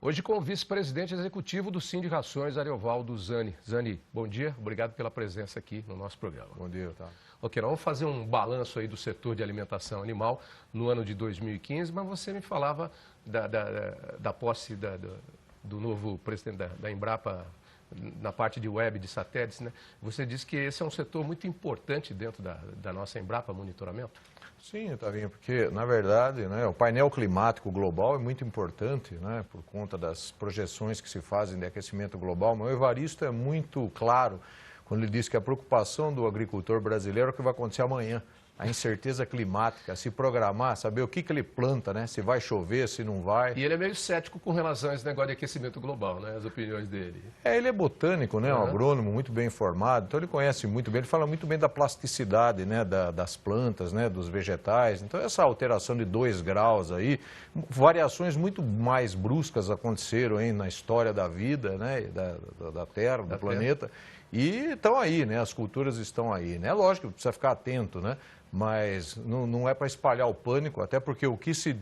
Hoje com o vice-presidente executivo do Sind Rações, Ariovaldo Zani. Zani, bom dia, obrigado pela presença aqui no nosso programa. Bom dia, tá. Ok, nós vamos fazer um balanço aí do setor de alimentação animal no ano de 2015, mas você me falava da posse do novo presidente da Embrapa na parte de web, de satélites, né? Você disse que esse é um setor muito importante dentro da nossa Embrapa Monitoramento. Sim, Tavinho, porque, na verdade, né, o painel climático global é muito importante, né, por conta das projeções que se fazem de aquecimento global. Mas o Evaristo é muito claro quando ele diz que a preocupação do agricultor brasileiro é o que vai acontecer amanhã. A incerteza climática, se programar, saber o que ele planta, né? Se vai chover, se não vai. E ele é meio cético com relação a esse negócio de aquecimento global, né? As opiniões dele. Ele é botânico, né? Um agrônomo muito bem informado, então ele conhece muito bem, ele fala muito bem da plasticidade, né? Das plantas, né? Dos vegetais. Então essa alteração de 2 graus aí, variações muito mais bruscas aconteceram aí na história da vida, né? Da Terra, do planeta. E estão aí, né? As culturas estão aí, né? Lógico que precisa ficar atento, né? Mas não é para espalhar o pânico, até porque o que se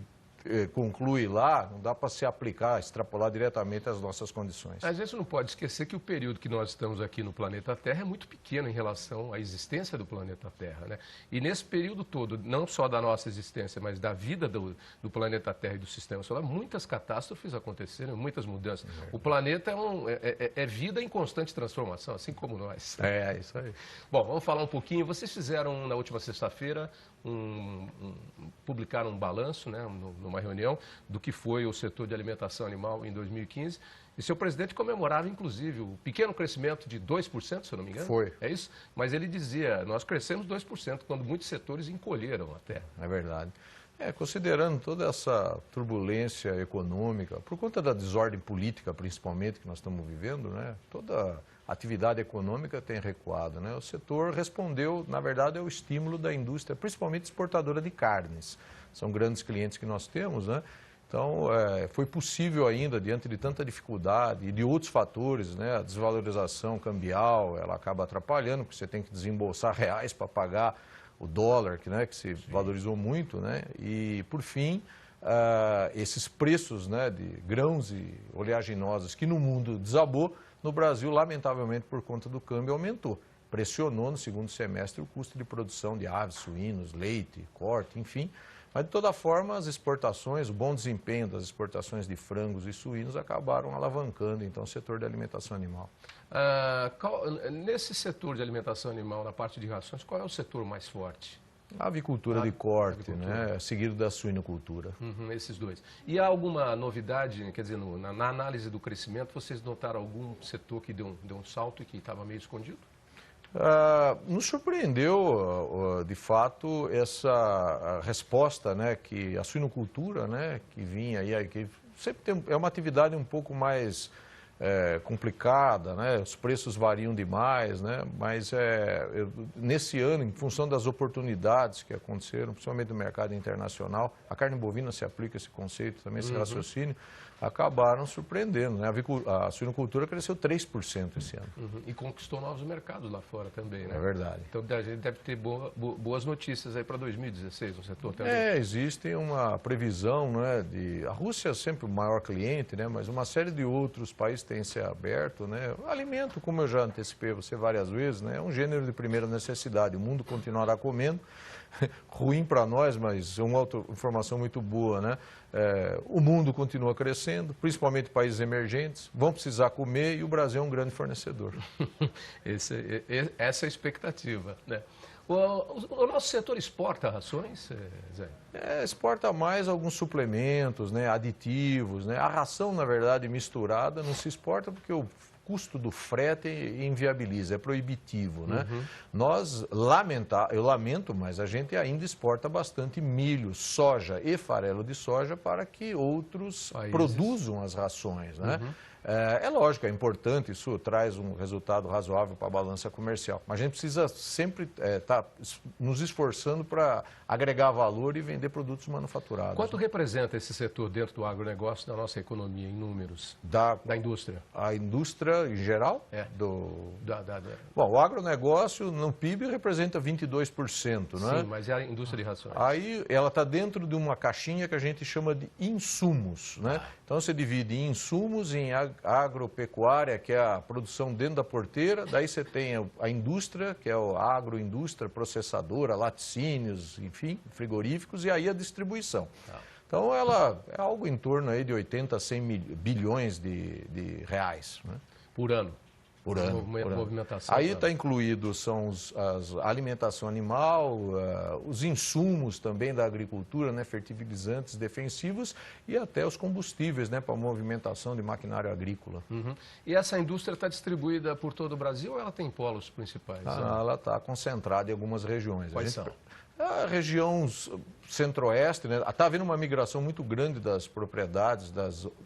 conclui lá não dá para se aplicar, extrapolar diretamente às nossas condições. A gente não pode esquecer que o período que nós estamos aqui no planeta Terra é muito pequeno em relação à existência do planeta Terra, né? E nesse período todo, não só da nossa existência, mas da vida do planeta Terra e do sistema solar, muitas catástrofes aconteceram, muitas mudanças. O planeta é vida em constante transformação, assim como nós. É, isso aí. Bom, vamos falar um pouquinho. Vocês fizeram na última sexta-feira, publicaram um balanço, né, numa reunião, do que foi o setor de alimentação animal em 2015. E seu presidente comemorava, inclusive, o pequeno crescimento de 2%, se eu não me engano. Foi. É isso? Mas ele dizia, nós crescemos 2%, quando muitos setores encolheram até. É verdade. Considerando toda essa turbulência econômica, por conta da desordem política, principalmente, que nós estamos vivendo, né, toda a atividade econômica tem recuado, né? O setor respondeu, na verdade, ao estímulo da indústria, principalmente exportadora de carnes. São grandes clientes que nós temos, né? Então, foi possível ainda, diante de tanta dificuldade e de outros fatores, né? A desvalorização cambial, ela acaba atrapalhando, porque você tem que desembolsar reais para pagar o dólar, né, que se valorizou muito, né? E, por fim, esses preços, né, de grãos e oleaginosas que no mundo desabou, no Brasil, lamentavelmente, por conta do câmbio, aumentou. Pressionou no segundo semestre o custo de produção de aves, suínos, leite, corte, enfim. Mas, de toda forma, as exportações, o bom desempenho das exportações de frangos e suínos acabaram alavancando, então, o setor de alimentação animal. Nesse setor de alimentação animal, na parte de rações, qual é o setor mais forte? A avicultura de corte, né, seguido da suinocultura. Esses dois. E há alguma novidade, quer dizer, na análise do crescimento, vocês notaram algum setor que deu um salto e que estava meio escondido? Nos surpreendeu, de fato, essa resposta, né, que a suinocultura, né, que vinha aí, que sempre é uma atividade um pouco mais complicada, né? Os preços variam demais, né? Mas nesse ano, em função das oportunidades que aconteceram, principalmente no mercado internacional, a carne bovina se aplica esse conceito, também esse raciocínio, acabaram surpreendendo, né? A suinocultura cresceu 3% esse ano. E conquistou novos mercados lá fora também, né? É verdade. Então a gente deve ter boas notícias aí para 2016 no setor também. Existe uma previsão, né, a Rússia é sempre o maior cliente, né, mas uma série de outros países têm se aberto, né? Alimento, como eu já antecipei você várias vezes, né, é um gênero de primeira necessidade. O mundo continuará comendo. Ruim para nós, mas é uma outra informação muito boa, né? O mundo continua crescendo, principalmente países emergentes, vão precisar comer e o Brasil é um grande fornecedor. Essa é a expectativa, né? O nosso setor exporta rações, Zé? Exporta mais alguns suplementos, né, aditivos, né? A ração, na verdade, misturada não se exporta porque o custo do frete inviabiliza, é proibitivo, né? Eu lamento, mas a gente ainda exporta bastante milho, soja e farelo de soja para que outros produzam as rações, né? É lógico, é importante, isso traz um resultado razoável para a balança comercial. Mas a gente precisa sempre estar nos esforçando para agregar valor e vender produtos manufaturados. Quanto representa esse setor dentro do agronegócio da nossa economia, em números? Da indústria? A indústria em geral? Bom, o agronegócio no PIB representa 22%, não é? Sim, mas é a indústria de rações. Aí ela está dentro de uma caixinha que a gente chama de insumos, né? Então você divide em insumos, em agropecuária, que é a produção dentro da porteira, daí você tem a indústria, que é a agroindústria, processadora, laticínios, enfim, frigoríficos, e aí a distribuição. Então ela é algo em torno aí de 80 a 100 bilhões de reais, né? Por ano. Por ano. Movimentação. Aí está incluído a alimentação animal, os insumos também da agricultura, né, fertilizantes defensivos e até os combustíveis, né, para a movimentação de maquinário agrícola. E essa indústria está distribuída por todo o Brasil ou ela tem polos principais? Ela está concentrada em algumas regiões. Quais são? A região centro-oeste, né? Está havendo uma migração muito grande das propriedades,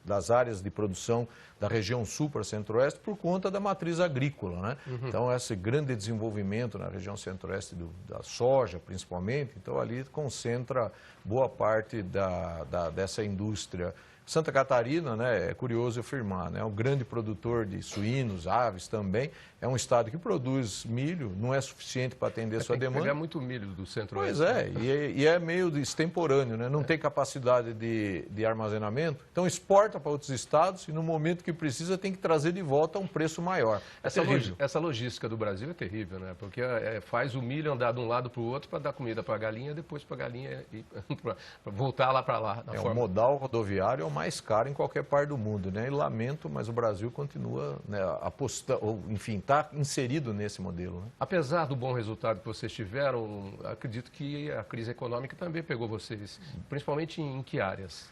das áreas de produção da região sul para centro-oeste por conta da matriz agrícola, né? Então, esse grande desenvolvimento na região centro-oeste da soja, principalmente, então ali concentra boa parte dessa indústria. Santa Catarina, né, é curioso afirmar, né, é um grande produtor de suínos, aves também, é um estado que produz milho, não é suficiente para atender sua demanda. Pegar muito milho do centro-oeste. Pois é, e é meio extemporâneo, né, não tem capacidade de armazenamento, então exporta para outros estados e no momento que precisa tem que trazer de volta a um preço maior. Essa logística do Brasil é terrível, né, porque faz o milho andar de um lado para o outro para dar comida para a galinha, depois para a galinha e para voltar lá para lá. O modal rodoviário é o mais caro em qualquer parte do mundo, né? E lamento, mas o Brasil continua, né, está inserido nesse modelo, né? Apesar do bom resultado que vocês tiveram, acredito que a crise econômica também pegou vocês, principalmente em que áreas?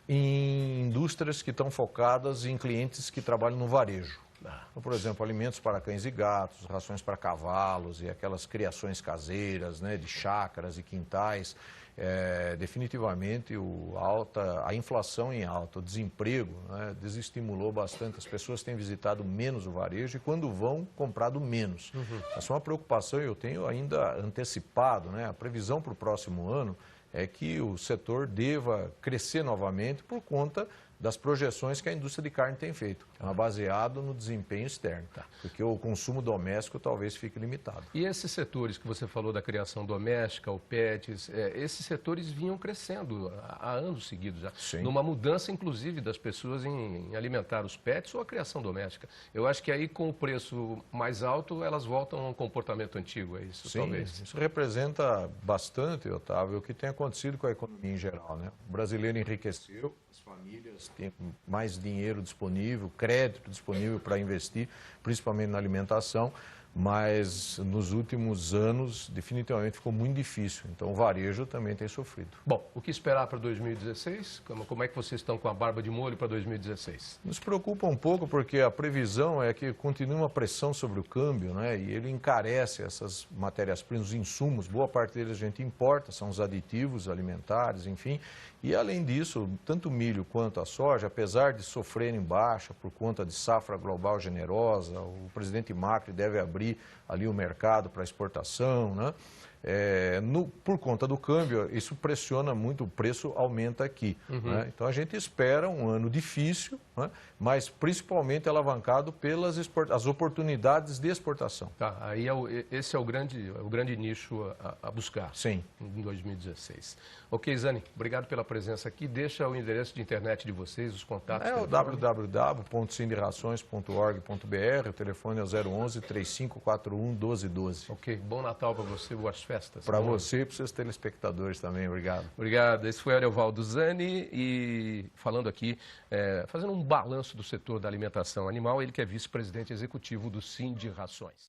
Em indústrias que estão focadas em clientes que trabalham no varejo. Então, por exemplo, alimentos para cães e gatos, rações para cavalos e aquelas criações caseiras, né, de chácaras e quintais. Definitivamente a inflação em alta, o desemprego, né, desestimulou bastante. As pessoas têm visitado menos o varejo e quando vão, comprado menos. Essa é uma preocupação e eu tenho ainda antecipado, né, a previsão para o próximo ano é que o setor deva crescer novamente por conta das projeções que a indústria de carne tem feito, baseado no desempenho externo, porque o consumo doméstico talvez fique limitado. E esses setores que você falou da criação doméstica, o PETs, esses setores vinham crescendo há anos seguidos já, Sim. Numa mudança inclusive das pessoas em alimentar os PETs ou a criação doméstica. Eu acho que aí com o preço mais alto elas voltam a um comportamento antigo, é isso? Sim, talvez? Isso representa bastante, Otávio, o que tem acontecido com a economia em geral, né? O brasileiro enriqueceu, as famílias têm mais dinheiro disponível, crédito disponível para investir, principalmente na alimentação, mas nos últimos anos definitivamente ficou muito difícil. Então o varejo também tem sofrido. Bom, o que esperar para 2016? Como é que vocês estão com a barba de molho para 2016? Nos preocupa um pouco porque a previsão é que continue uma pressão sobre o câmbio, né? E ele encarece essas matérias-primas, os insumos, boa parte deles a gente importa, são os aditivos alimentares, enfim. E além disso, tanto o milho quanto a soja, apesar de sofrerem baixa por conta de safra global generosa, o presidente Macri deve abrir ali o mercado para exportação, né? Por conta do câmbio, isso pressiona muito, o preço aumenta aqui. Né? Então a gente espera um ano difícil, né? Mas principalmente alavancado pelas as oportunidades de exportação. Tá, aí esse é o grande nicho a buscar. Sim. Em 2016. Ok, Zani, obrigado pela presença aqui. Deixa o endereço de internet de vocês, os contatos. É o www.sindirações.org.br, o telefone é o 011-3541-1212. Ok, bom Natal para você, boas festas. Para você e para os seus telespectadores também, obrigado. Obrigado, esse foi Ariovaldo Zani e falando aqui, fazendo um balanço do setor da alimentação animal, ele que é vice-presidente executivo do Sindicações.